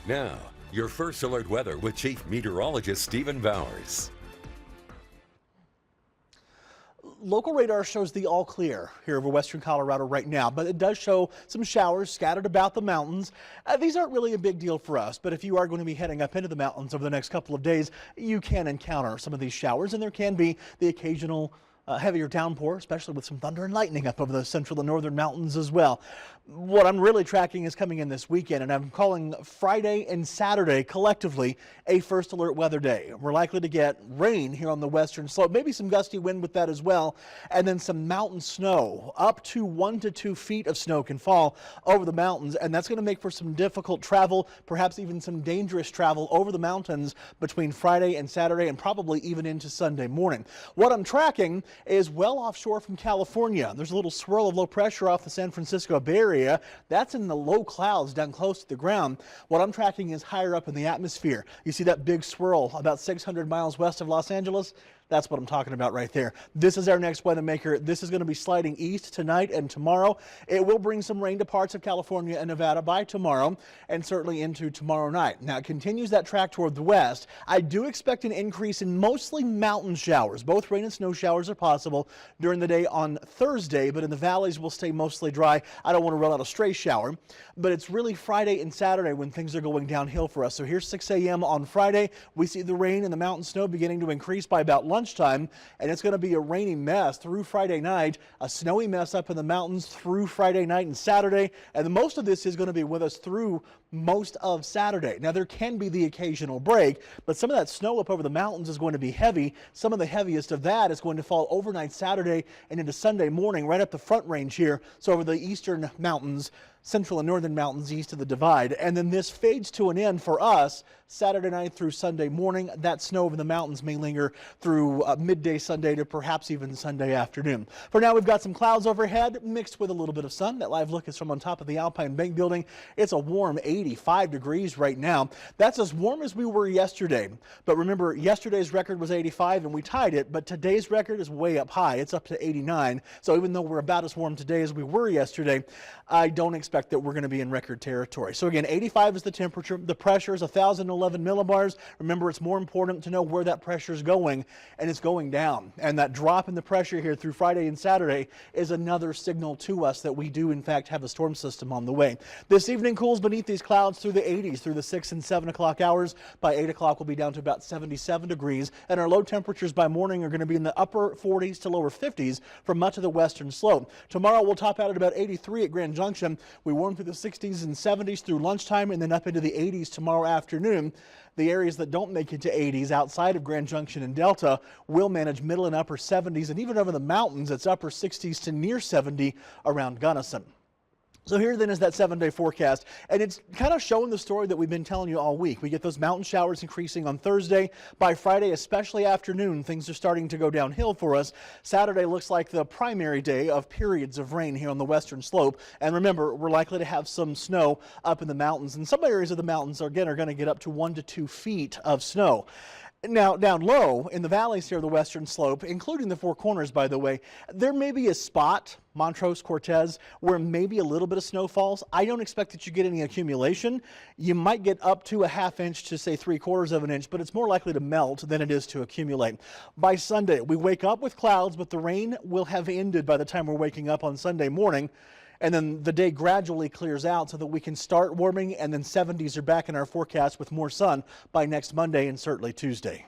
Now, your First Alert weather with Chief Meteorologist Stephen Bowers. Local radar shows the all clear here over western Colorado right now, but it does show some showers scattered about the mountains. These aren't really a big deal for us, but if you are going to be heading up into the mountains over the next couple of days, you can encounter some of these showers, and there can be the occasional heavier downpour, especially with some thunder and lightning up over the central and northern mountains as well. What I'm really tracking is coming in this weekend, and I'm calling Friday and Saturday collectively a First Alert weather day. We're likely to get rain here on the western slope, maybe some gusty wind with that as well, and then some mountain snow. Up to 1 to 2 feet of snow can fall over the mountains, and that's going to make for some difficult travel, perhaps even some dangerous travel over the mountains between Friday and Saturday, and probably even into Sunday morning. What I'm tracking is well offshore from California. There's a little swirl of low pressure off the San Francisco Bay Area. That's in the low clouds down close to the ground. What I'm tracking is higher up in the atmosphere. You see that big swirl about 600 miles west of Los Angeles? That's what I'm talking about right there. This is our next weather maker. This is going to be sliding east tonight and tomorrow. It will bring some rain to parts of California and Nevada by tomorrow, and certainly into tomorrow night. Now it continues that track toward the west. I do expect an increase in mostly mountain showers. Both rain and snow showers are possible during the day on Thursday, but in the valleys will stay mostly dry. I don't want to rule out a stray shower, but it's really Friday and Saturday when things are going downhill for us. So here's 6 a.m. on Friday. We see the rain and the mountain snow beginning to increase by about lunchtime, and it's going to be a rainy mess through Friday night, a snowy mess up in the mountains through Friday night and Saturday, and most of this is going to be with us through most of Saturday. Now there can be the occasional break, but some of that snow up over the mountains is going to be heavy. Some of the heaviest of that is going to fall overnight Saturday and into Sunday morning right up the Front Range here, so over the eastern mountains, central and northern mountains east of the divide. And then this fades to an end for us Saturday night through Sunday morning. That snow over the mountains may linger through midday Sunday to perhaps even Sunday afternoon. For now, we've got some clouds overhead mixed with a little bit of sun. That live look is from on top of the Alpine Bank building. It's a warm 85 degrees right now. That's as warm as we were yesterday. But remember, yesterday's record was 85 and we tied it, but today's record is way up high. It's up to 89. So even though we're about as warm today as we were yesterday, I don't expect that we're going to be in record territory. So again, 85 is the temperature. The pressure is 1,011 millibars. Remember, it's more important to know where that pressure is going, and it's going down. And that drop in the pressure here through Friday and Saturday is another signal to us that we do in fact have a storm system on the way. This evening cools beneath these clouds through the 80s through the 6 and 7 o'clock hours. By 8 o'clock we'll be down to about 77 degrees, and our low temperatures by morning are going to be in the upper 40s to lower 50s for much of the western slope. Tomorrow we'll top out at about 83 at Grand Junction. We warm through the 60s and 70s through lunchtime, and then up into the 80s tomorrow afternoon. The areas that don't make it to 80s outside of Grand Junction and Delta will manage middle and upper 70s, and even over the mountains it's upper 60s to near 70 around Gunnison. So here then is that 7-day forecast, and it's kind of showing the story that we've been telling you all week. We get those mountain showers increasing on Thursday. By Friday, especially afternoon, things are starting to go downhill for us. Saturday looks like the primary day of periods of rain here on the western slope. And remember, we're likely to have some snow up in the mountains, and some areas of the mountains again are going to get up to 1 to 2 feet of snow. Now, down low in the valleys here, the western slope, including the Four Corners, by the way, there may be a spot, Montrose, Cortez, where maybe a little bit of snow falls. I don't expect that you get any accumulation. You might get up to a ½ inch to say 3/4 of an inch, but it's more likely to melt than it is to accumulate. By Sunday, we wake up with clouds, but the rain will have ended by the time we're waking up on Sunday morning. And then the day gradually clears out so that we can start warming, and then 70s are back in our forecast with more sun by next Monday and certainly Tuesday.